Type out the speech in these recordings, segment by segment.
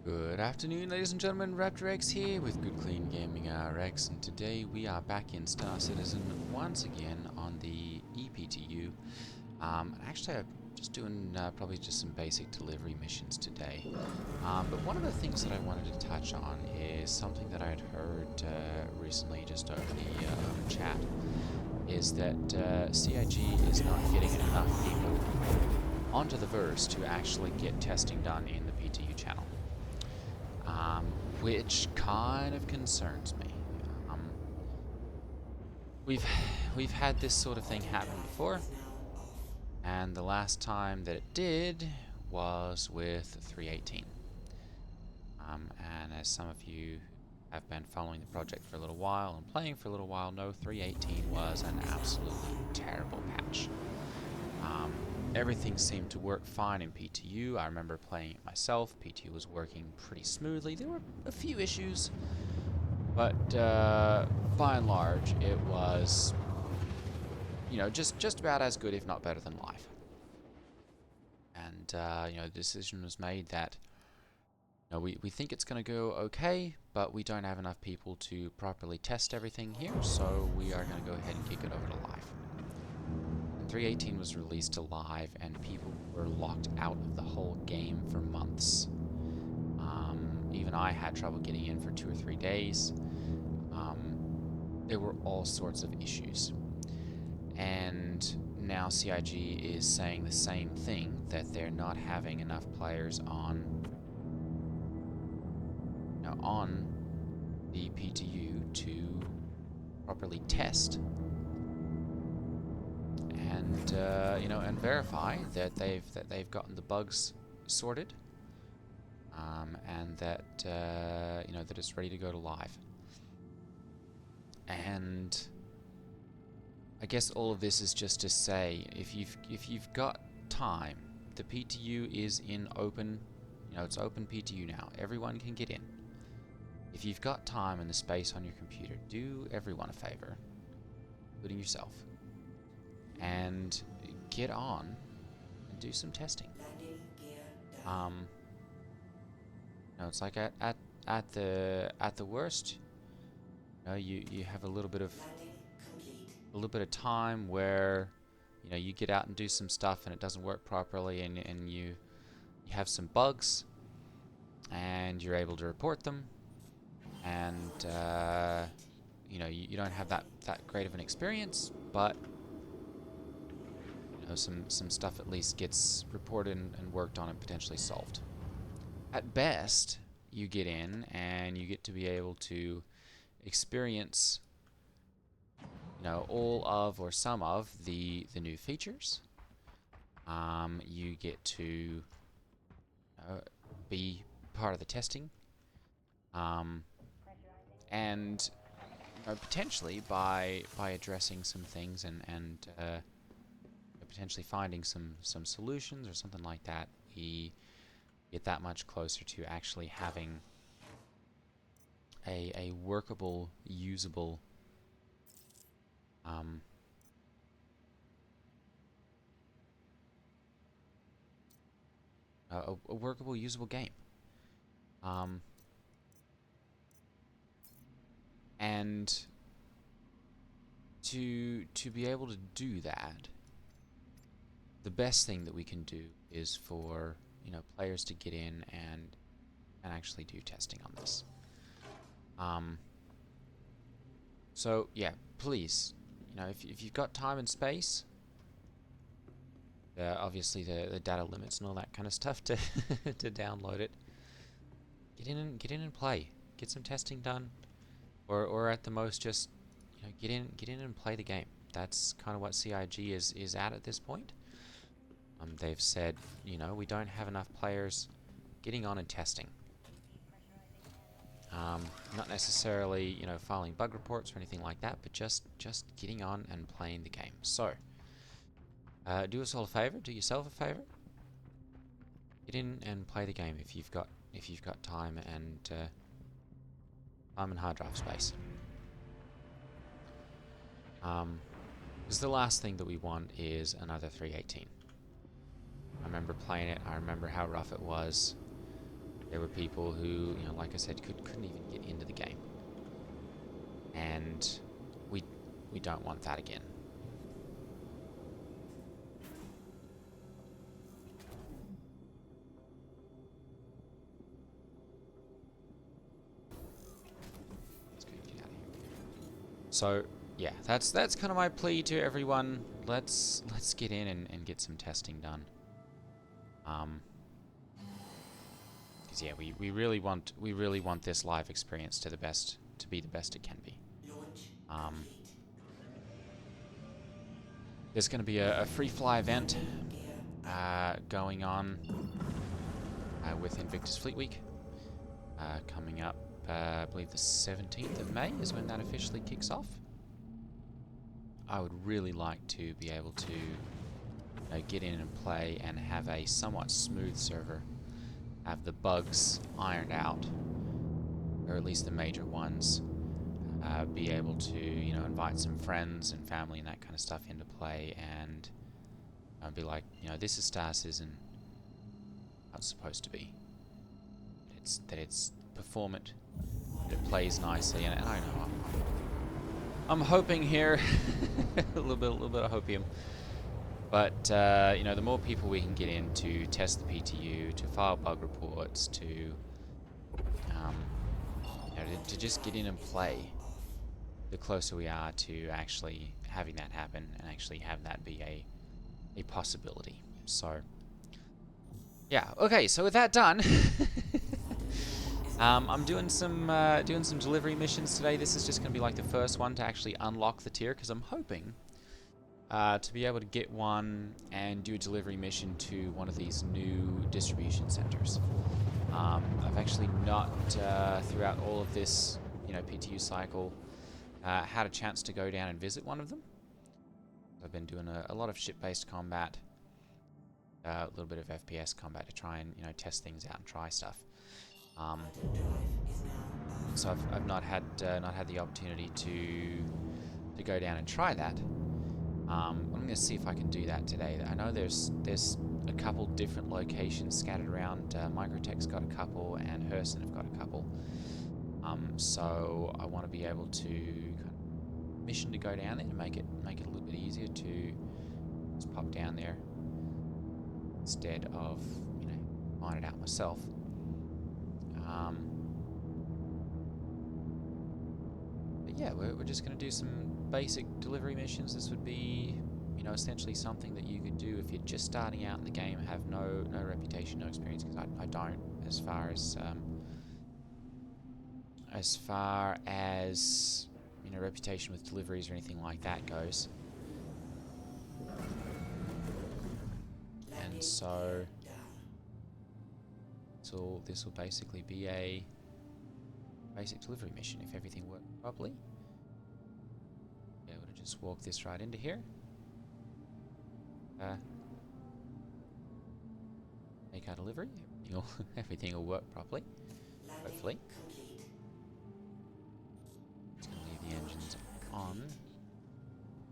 Good afternoon, ladies and gentlemen. Raptor X here with Good Clean Gaming RX, and today we are back in Star Citizen once again on the EPTU. Actually, I'm just doing probably just some basic delivery missions today. But one of the things that I wanted to touch on is something that I had heard recently just over the chat, is that CIG is not getting enough people onto the verse to actually get testing done in the PTU channel. Which kind of concerns me. We've had this sort of thing happen before, and the last time that it did was with 318. And as some of you have been following the project for a little while and playing for a little while know, 318 was an absolutely terrible patch. Everything seemed to work fine in PTU. I remember playing it myself. PTU was working pretty smoothly. There were a few issues, but by and large, it was, just about as good, if not better, than live. And the decision was made that we think it's going to go okay, but we don't have enough people to properly test everything here, so we are going to go ahead and kick it over to live. 318 was released to live, and people were locked out of the whole game for months. Even I had trouble getting in for 2 or 3 days. There were all sorts of issues. And now CIG is saying the same thing, that they're not having enough players on the PTU to properly test and and verify that they've gotten the bugs sorted, and that that it's ready to go to live. And I guess all of this is just to say, if you've got time, the PTU is in open, it's open PTU now. Everyone can get in. If you've got time and the space on your computer, do everyone a favor, including yourself, and get on and do some testing. It's like at the worst, you have a little bit of time where you get out and do some stuff and it doesn't work properly, and you have some bugs, and you're able to report them, and you don't have that great of an experience, but some stuff at least gets reported and worked on and potentially solved. At best, you get in and you get to be able to experience all of or some of the new features. You get to be part of the testing, and potentially by addressing some things and potentially finding some solutions or something like that, we get that much closer to actually having a workable, usable a workable, usable game. And to be able to do that, the best thing that we can do is for players to get in and actually do testing on this. So yeah, please, if you've got time and space, obviously the data limits and all that kind of stuff to to download it, get in and play, get some testing done, or at the most just get in and play the game. That's kind of what CIG is at this point. They've said, we don't have enough players getting on and testing. Not necessarily, filing bug reports or anything like that, but just getting on and playing the game. So, do us all a favor, do yourself a favor. Get in and play the game if you've got time and hard drive space. Because the last thing that we want is another 318. I remember playing it. I remember how rough it was. There were people who, you know, like I said, couldn't even get into the game. And we don't want that again. Let's go get out of here. So yeah, that's kind of my plea to everyone. Let's get in and get some testing done. Because yeah, we really want this live experience to be the best it can be. There's going to be a free fly event going on with Invictus Fleet Week coming up. I believe the 17th of May is when that officially kicks off. I would really like to be able to get in and play and have a somewhat smooth server, have the bugs ironed out, or at least the major ones, be able to invite some friends and family and that kind of stuff into play, and be like, this is Star Citizen how it's supposed to be. It's performant, that it plays nicely, and I know I'm hoping here a little bit of hopium. But the more people we can get in to test the PTU, to file bug reports, to just get in and play, the closer we are to actually having that happen and actually have that be a possibility. So yeah, okay. So with that done, I'm doing some delivery missions today. This is just going to be like the first one to actually unlock the tier, because I'm hoping to be able to get one and do a delivery mission to one of these new distribution centers. I've actually not, throughout all of this, PTU cycle, had a chance to go down and visit one of them. I've been doing a lot of ship-based combat, a little bit of FPS combat to try and test things out and try stuff. So I've not had the opportunity to go down and try that. I'm going to see if I can do that today. I know there's a couple different locations scattered around. Microtech's got a couple, and Hurston have got a couple. So I want to be able to kind of mission to go down there to make it a little bit easier to just pop down there instead of find it out myself. But yeah, we're just going to do some basic delivery missions. This would be, essentially something that you could do if you're just starting out in the game, have no reputation, no experience, because I don't, as far as reputation with deliveries or anything like that goes. And so this will basically be a basic delivery mission if everything works properly. Be able to just walk this right into here. Make our delivery. Everything will work properly. Hopefully. Just gonna leave the engines on,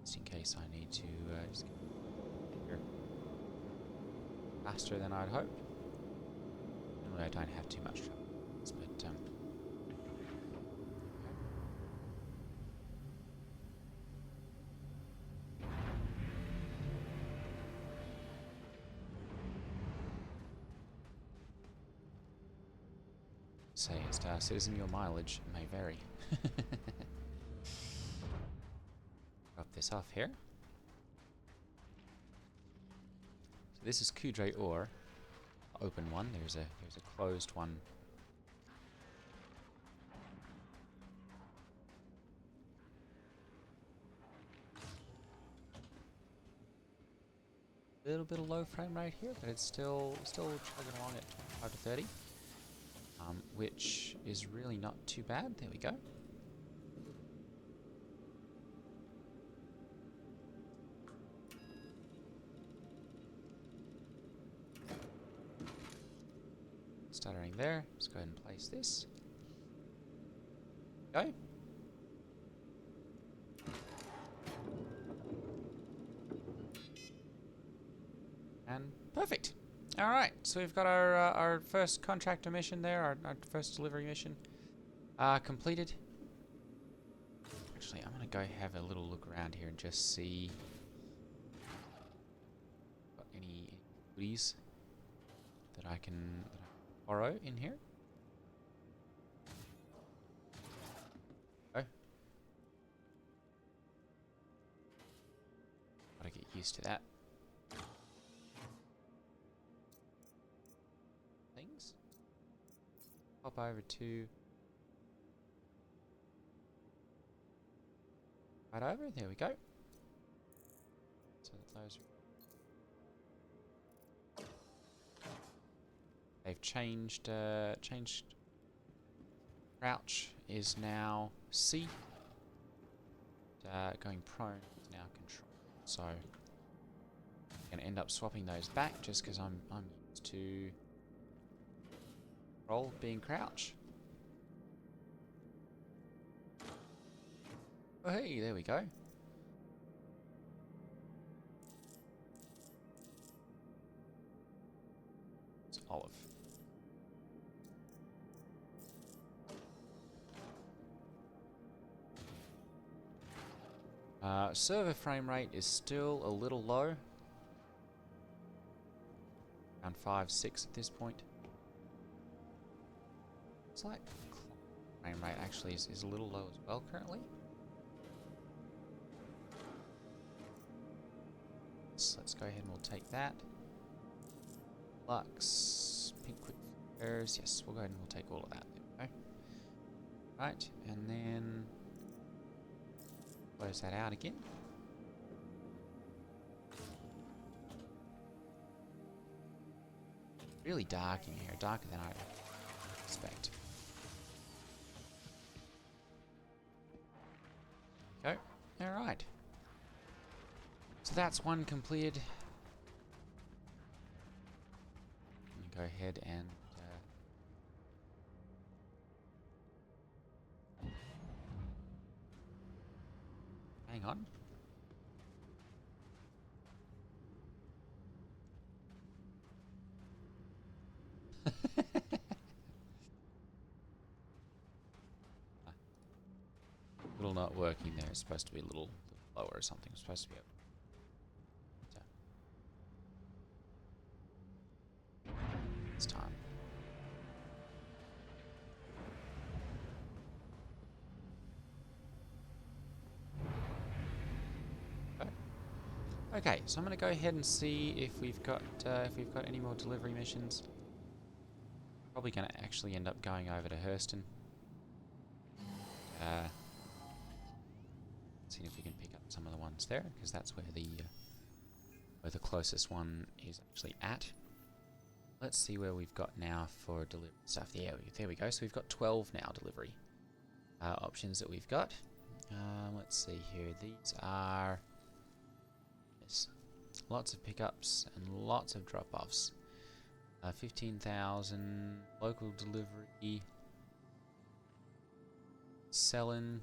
just in case I need to just get here faster than I'd hoped. Normally I don't have too much trouble, but say it's Star Citizen, your mileage may vary. Drop this off here. So this is Kudre Ore, open one. There's a closed one. A little bit of low frame rate here, but it's still chugging along at 25 to 30. Which is really not too bad. There we go. Stuttering there. Let's go ahead and place this. Go. And perfect. Alright, so we've got our first contractor mission there, our first delivery mission completed. Actually, I'm going to go have a little look around here and just see got any goodies that I can borrow in here. Oh. Gotta get used to that. Things. Pop over to right over. There we go. So those. They've changed. Crouch is now C. Going prone is now control. So I'm gonna end up swapping those back just because I'm used to roll being crouch. Oh hey, there we go. It's olive. Server frame rate is still a little low. Around 5.6 at this point. It's like frame rate actually is a little low as well currently. So let's go ahead and we'll take that. Lux, pink quick flares, yes, we'll go ahead and we'll take all of that. There we go. Right, and then close that out again. Really dark in here, darker than I expect. Go. Alright. So that's one completed. Go ahead and hang on. Little not working there. It's supposed to be a little lower or something. It's supposed to be up. This time. Okay, so I'm going to go ahead and see if we've got any more delivery missions. Probably going to actually end up going over to Hurston. See if we can pick up some of the ones there, because that's where the closest one is actually at. Let's see where we've got now for delivery stuff. Yeah, there we go. So we've got 12 now delivery options that we've got. Let's see here. These are lots of pickups and lots of drop-offs. 15,000 local delivery. Selling.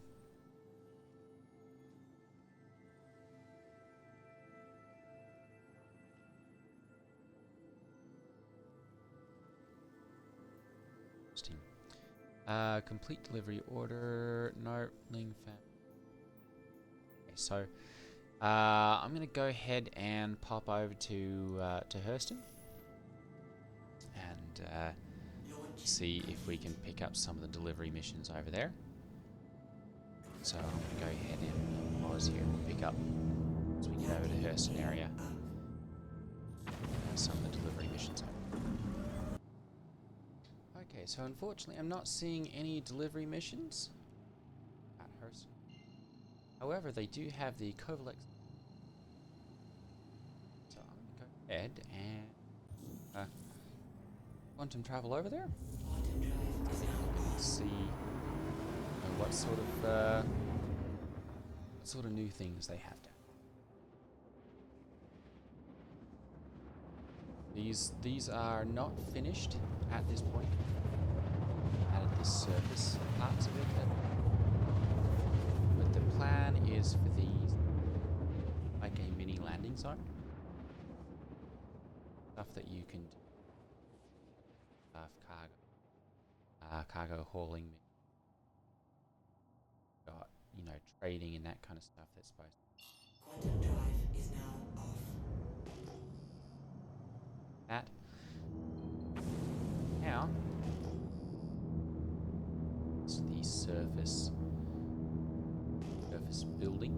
Complete delivery order. No, Ling Fam. Okay, so I'm gonna go ahead and pop over to Hurston and see if we can pick up some of the delivery missions over there. So I'm gonna go ahead and pause here and pick up as we get over to Hurston area some of the delivery missions over. Okay, so unfortunately I'm not seeing any delivery missions at Hurston. However, they do have the Kovalex. So I'm going to go ahead and quantum travel over there. Let's see what sort of new things they have down. These are not finished at this point. Added the surface parts of it, but the plan is for these like a mini landing zone. Stuff that you can do cargo hauling, got, you know, trading and that kind of stuff that's supposed to. Quantum drive is now off. That. Now, it's the surface building.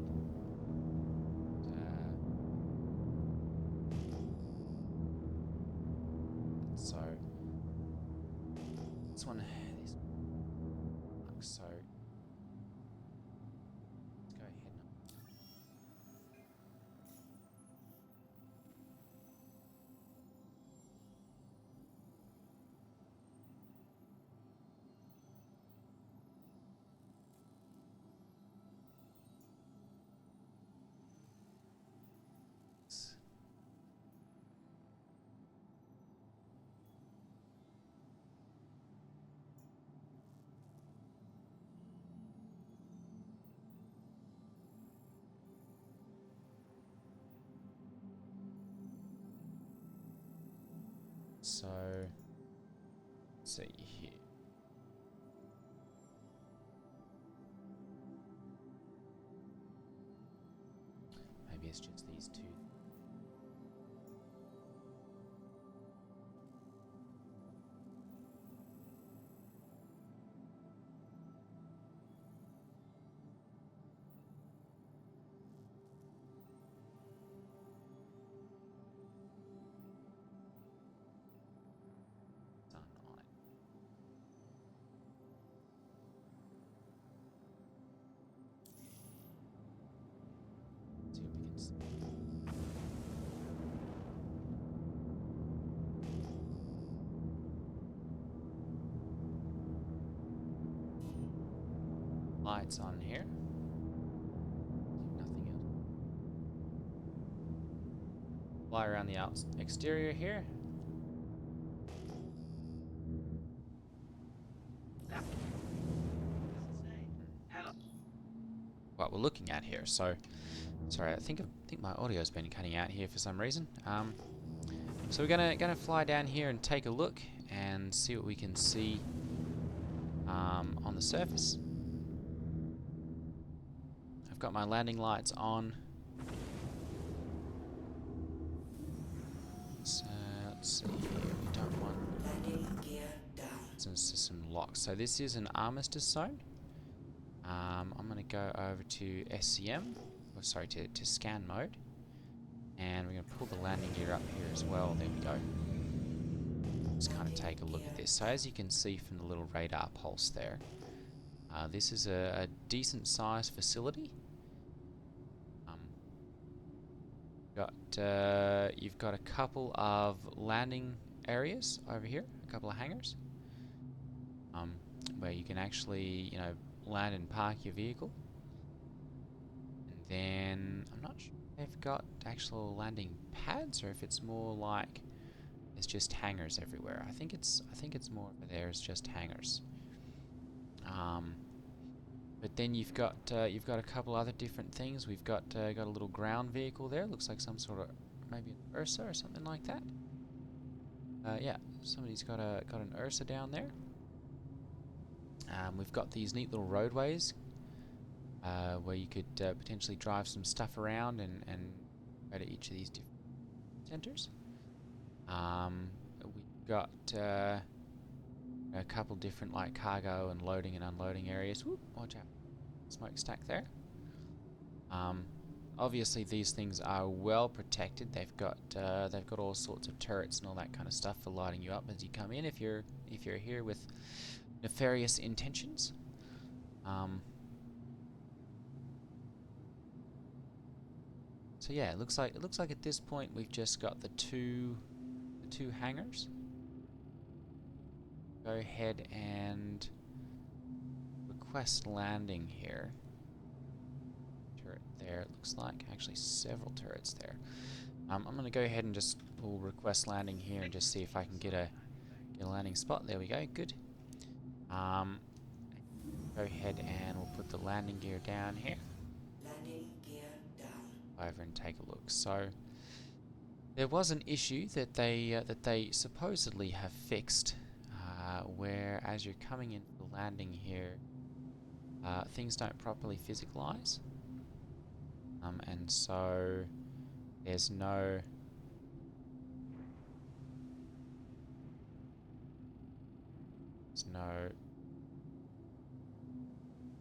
So this one, so let's go ahead. So let's see here. Maybe it's just these two. Done on it. See what we can see. Lights on here. Nothing else. Fly around the exterior here. What we're looking at here. So, sorry, I think my audio's been cutting out here for some reason. So we're gonna fly down here and take a look and see what we can see on the surface. I've got my landing lights on. So let's see. We don't want Landing gear down. system locked. So this is an armistice zone. I'm going to go over to SCM, or sorry, to scan mode, and we're going to pull the landing gear up here as well. There we go. Just kind of take a look at this. So as you can see from the little radar pulse there, this is a decent sized facility. You've got a couple of landing areas over here, a couple of hangars, where you can actually, you know, land and park your vehicle. And then I'm not sure if they've got actual landing pads or if it's more like it's just hangars everywhere. I think it's more over there as just hangars. But then you've got a couple other different things. We've got a little ground vehicle there. Looks like some sort of maybe an Ursa or something like that. Yeah, somebody's got an Ursa down there. We've got these neat little roadways where you could potentially drive some stuff around and go to each of these different centers. We've got a couple different like cargo and loading and unloading areas. Whoop, watch out. Smokestack there. Obviously these things are well protected. They've got all sorts of turrets and all that kind of stuff for lighting you up as you come in if you're here with nefarious intentions. So yeah, it looks like at this point we've just got the two hangars. Go ahead and request landing here. Turret there, it looks like. Actually, several turrets there. I'm going to go ahead and just we'll request landing here and just see if I can get a landing spot. There we go. Good. Go ahead and we'll put the landing gear down here. Landing gear down. Over and take a look. So there was an issue that they supposedly have fixed, where as you're coming into the landing here, things don't properly physicalize. And so there's no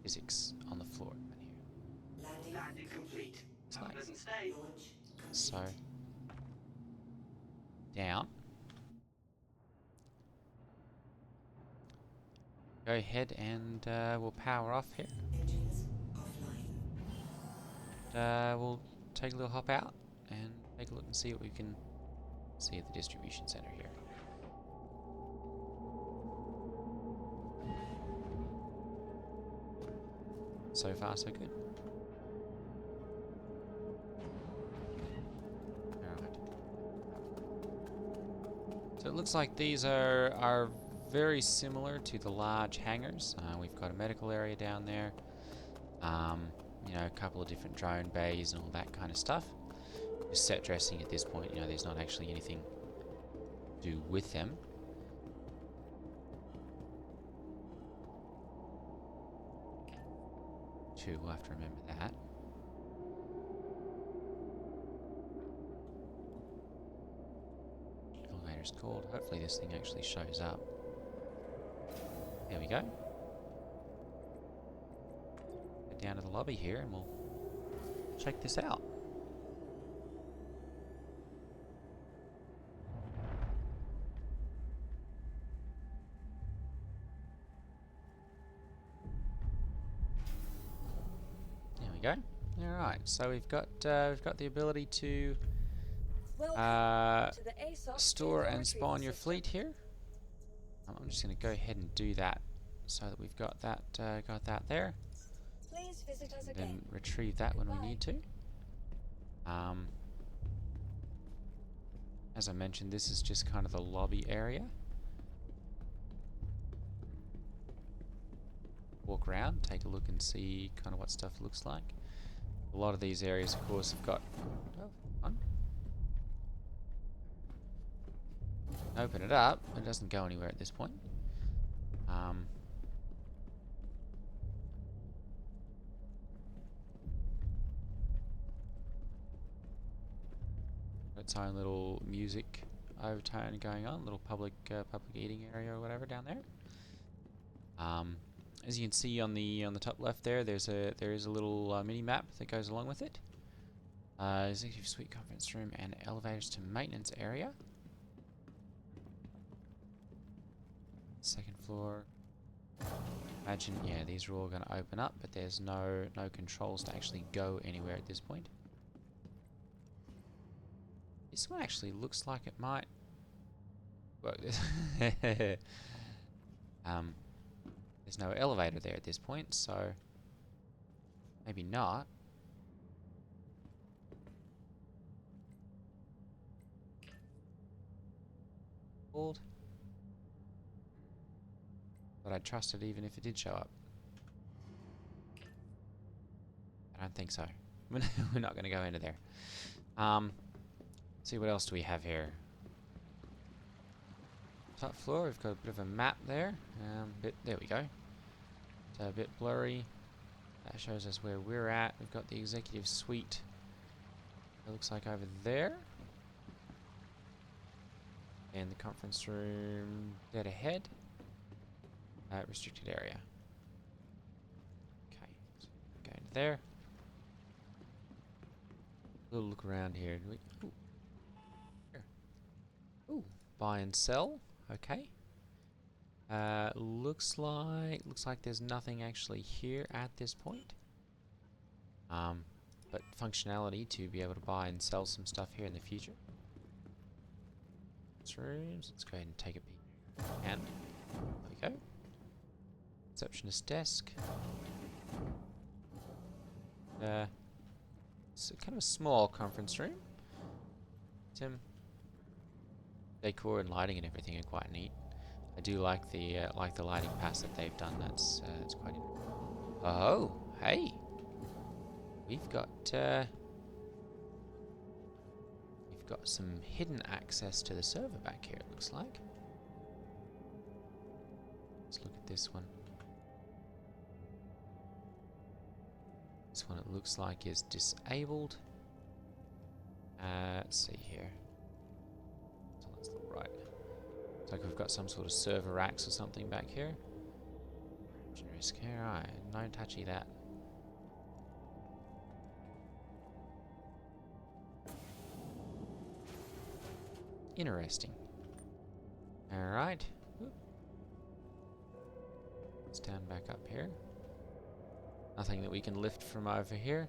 physics on the floor right here. Landing complete. It's like, Pleasant stay. Launch complete. so down. Go ahead and we'll power off here. Engines offline. We'll take a little hop out and take a look and see what we can see at the distribution center here. So far, so good. Alright. So it looks like these are very similar to the large hangars. We've got a medical area down there. You know, a couple of different drone bays and all that kind of stuff. Just set dressing at this point, you know, there's not actually anything to do with them. Too, we'll have to remember that. Elevator's called. Hopefully this thing actually shows up. There we go. Go down to the lobby here and we'll check this out. There we go. All right, so we've got the ability to store and spawn your fleet here. I'm just going to go ahead and do that so that we've got that there. Please visit us again. Then retrieve that when we need to. As I mentioned, this is just kind of the lobby area. Walk around, take a look and see kind of what stuff looks like. A lot of these areas, of course, have got... Oh, fun. Open it up. It doesn't go anywhere at this point. Its own little music overtone going on, little public eating area or whatever down there. As you can see on the top left there, there is a little mini map that goes along with it. Executive suite, conference room, and elevators to maintenance area. Second floor. Imagine, yeah, these are all going to open up, but there's no controls to actually go anywhere at this point. This one actually looks like it might work. There's no elevator there at this point, so maybe not. But I'd trust it even if it did show up. I don't think so. We're not going to go into there. See what else do we have here. Top floor, we've got a bit of a map there. There we go. It's a bit blurry. That shows us where we're at. We've got the executive suite. It looks like over there. And the conference room dead ahead. Restricted area. Okay, so go into there. A little look around here. Ooh. Here. Ooh, buy and sell. Okay. Looks like there's nothing actually here at this point. But functionality to be able to buy and sell some stuff here in the future. Rooms. Let's go ahead and take a peek. And there we go. Receptionist desk. It's kind of a small conference room. Some decor and lighting and everything are quite neat. I do like the lighting pass that they've done. That's quite interesting. Oh, hey, we've got some hidden access to the server back here. It looks like. Let's look at this one. This one it looks like is disabled. Let's see here. So let's look right. Looks like we've got some sort of server racks or something back here. Risk. Alright, no touchy that. Interesting. Alright. Let's stand back up here. Nothing that we can lift from over here.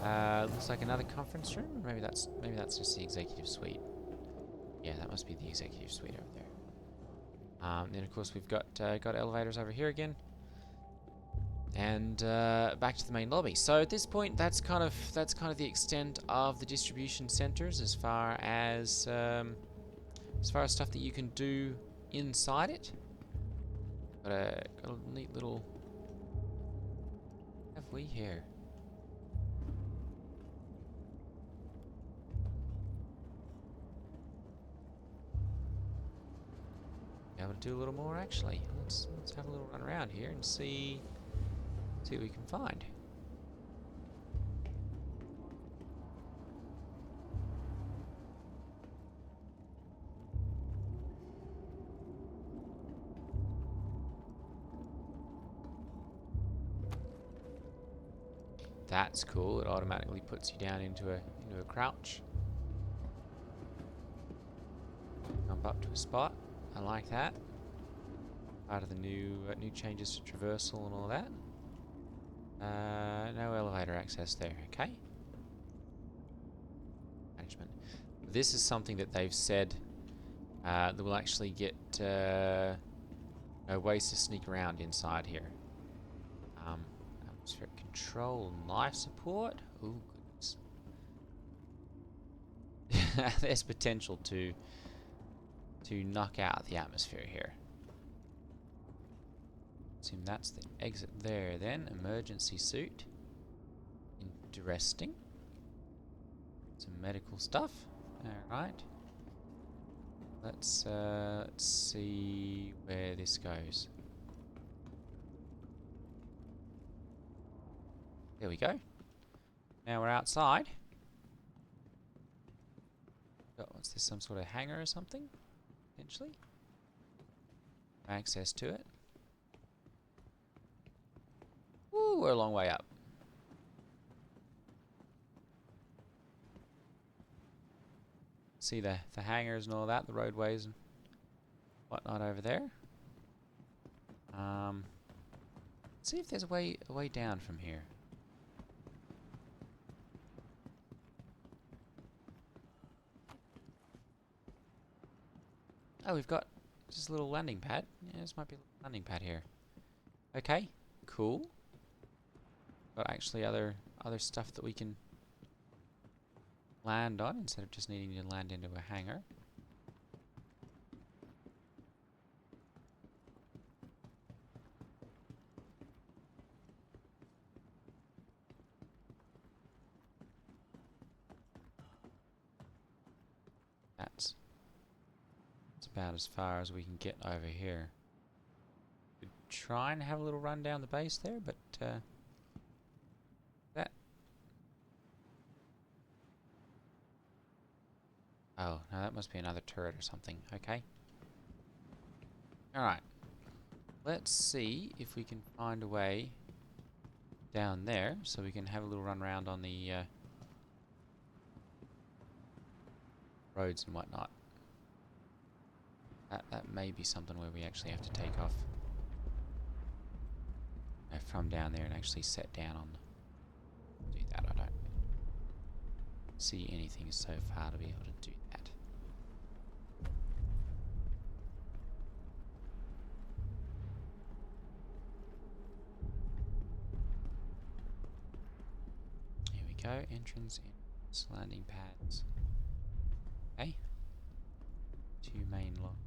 Looks like another conference room. Maybe that's just the executive suite. Yeah, that must be the executive suite over there. Then of course we've got elevators over here again. And back to the main lobby. So at this point, that's kind of the extent of the distribution centers as far as stuff that you can do inside it. Got a neat little. What have we here? Able to do a little more actually. Let's have a little run around here and see what we can find. That's cool. It automatically puts you down into a crouch. Jump up to a spot. I like that. Part of the new changes to traversal and all that. No elevator access there. Okay. Management. This is something that they've said that will actually get ways to sneak around inside here. Atmospheric control and life support. Ooh, goodness. There's potential to knock out the atmosphere here. Assume that's the exit there then. Emergency suit. Interesting. Some medical stuff. Alright. Let's see where this goes. There we go. Now we're outside. What's this, some sort of hangar or something? Potentially? Access to it. Ooh, we're a long way up. See the hangars and all that, the roadways and whatnot over there. See if there's a way down from here. Oh, we've got just a little landing pad. Yeah, this might be a little landing pad here. Okay, cool. Got actually other stuff that we can land on instead of just needing to land into a hangar. That's about as far as we can get over here. Could try and have a little run down the base there, but that. Oh, no, that must be another turret or something. Okay. Alright. Let's see if we can find a way down there so we can have a little run around on the roads and whatnot. That may be something where we actually have to take off from down there and actually set down on. Do that. I don't see anything so far to be able to do that. Here we go. Entrance, landing pads. Okay. 2 main lock.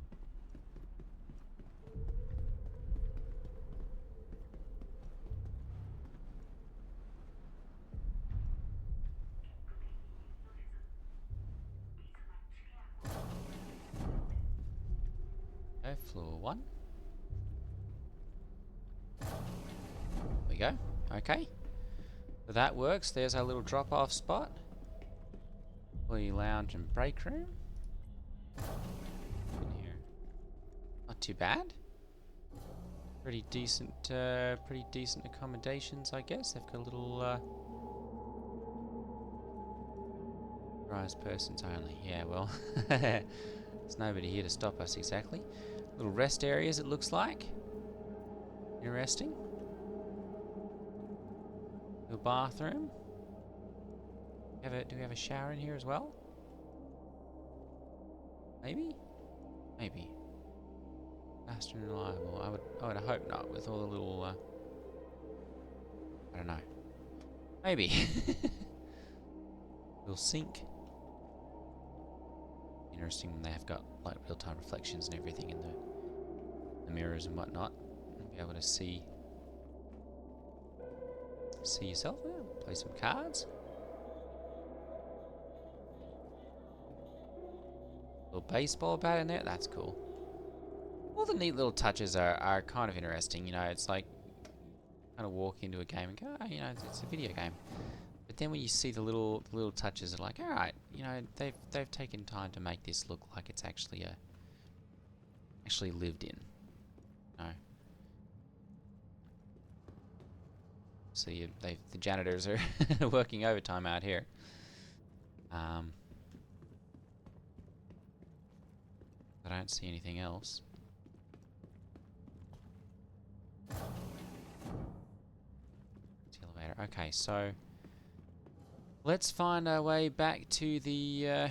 Floor 1. we go. Okay. So that works. There's our little drop-off spot. Employee lounge and break room. In here. Not too bad. Pretty decent accommodations, I guess. They've got a little rise persons only. Yeah, well, there's nobody here to stop us exactly. Little rest areas, it looks like. Interesting. Little bathroom. Do we have a shower in here as well? Maybe? Maybe. Fast and reliable. I would hope not, with all the little I don't know. Maybe. Little sink. Interesting when they have got like real-time reflections and everything in the mirrors and whatnot. And be able to see yourself. Yeah, play some cards. Little baseball bat in there. That's cool. All the neat little touches are kind of interesting. You know, it's like kind of walk into a game and go, oh, you know, it's a video game. But then when you see the little touches, are like, all right, you know, they've taken time to make this look like it's actually lived in. You know. So the janitors are working overtime out here. I don't see anything else. Elevator. Okay, so let's find our way back to the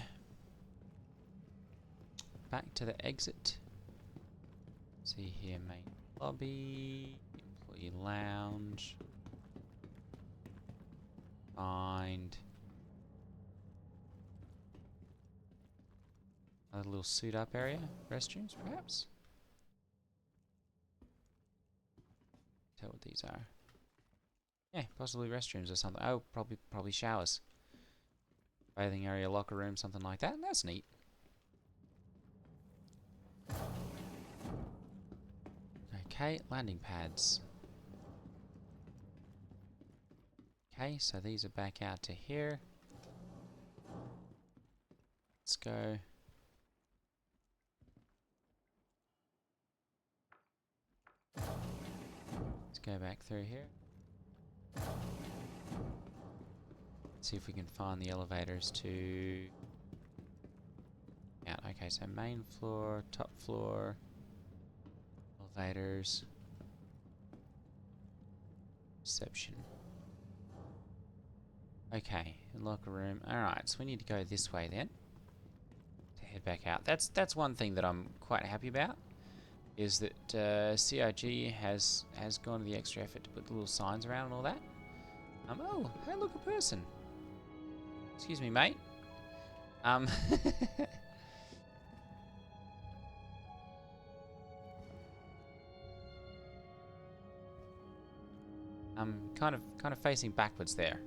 exit. See here, main lobby, employee lounge. Find another little suit up area, restrooms perhaps. Tell what these are. Yeah, possibly restrooms or something. Oh, probably showers. Bathing area, locker room, something like that. That's neat. Okay, landing pads. Okay, so these are back out to here. Let's go. Let's go back through here. See if we can find the elevators to out. Okay, so main floor, top floor, elevators, reception. Okay, locker room. Alright, so we need to go this way then to head back out. That's one thing that I'm quite happy about, is that CIG has gone to the extra effort to put the little signs around and all that. Oh, hey, look, a person. Excuse me, mate. I'm kind of facing backwards there.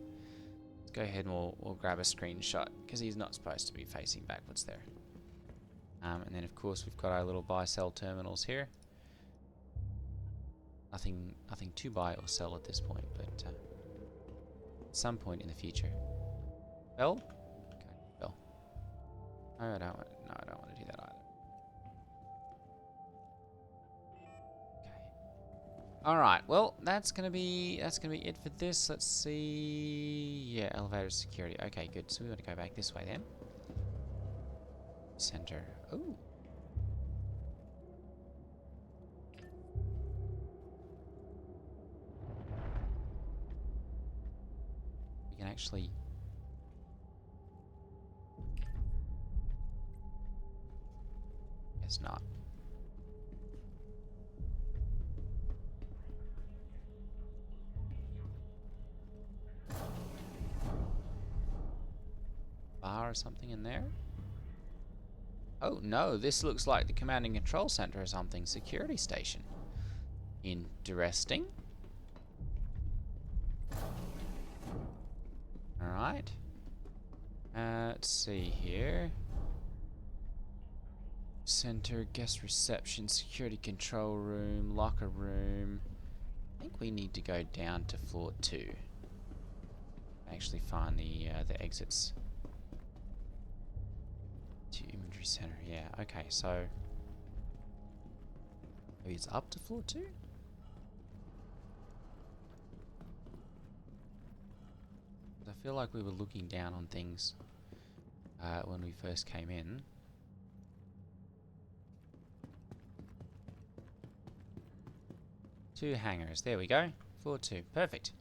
Let's go ahead and we'll grab a screenshot, because he's not supposed to be facing backwards there. And then of course we've got our little buy-sell terminals here. Nothing to buy or sell at this point, but at some point in the future. Bell? Okay, bell. No, I don't want to do that either. Alright, well, that's gonna be it for this. Let's see. Yeah, elevator security. Okay, good. So we want to go back this way then. Center. Ooh. We can actually guess not. Bar or something in there? Oh no, this looks like the command and control center or something. Security station. Interesting. Alright. Let's see here. Center, guest reception, security control room, locker room. think we need to go down to floor 2. Actually find the exits to inventory center. Yeah, okay, so maybe it's up to floor 2? I feel like we were looking down on things when we first came in. Two hangars. There we go. Floor 2. Perfect.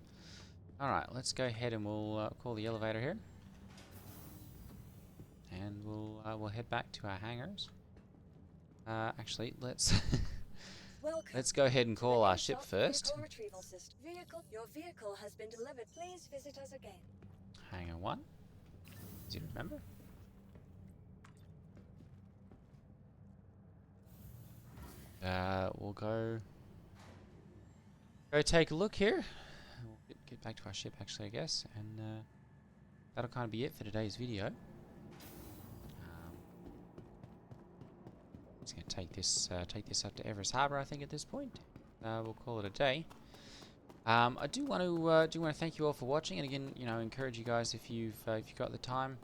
Alright, let's go ahead and we'll call the elevator here. And we'll head back to our hangars. Actually, let's let's go ahead and call our ship first. Your vehicle has been delivered. Please visit us again. Hangar 1. Do you remember? We'll go take a look here. We'll get back to our ship, actually, I guess, and that'll kind of be it for today's video. Just gonna take this up to Everest Harbour, I think, at this point. We'll call it a day. I do want to thank you all for watching, and again, encourage you guys, if you've got the time,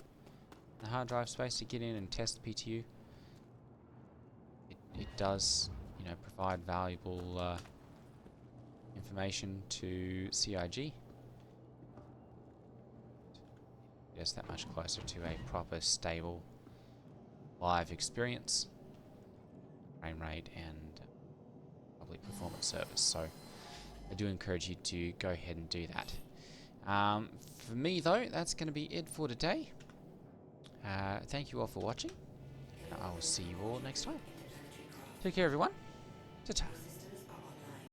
the hard drive space, to get in and test the PTU. It does, provide valuable information to CIG. Just that much closer to a proper, stable, live experience, frame rate, and public performance service. So I do encourage you to go ahead and do that. For me, though, that's going to be it for today. Thank you all for watching. I will see you all next time. Take care, everyone. Ta-ta.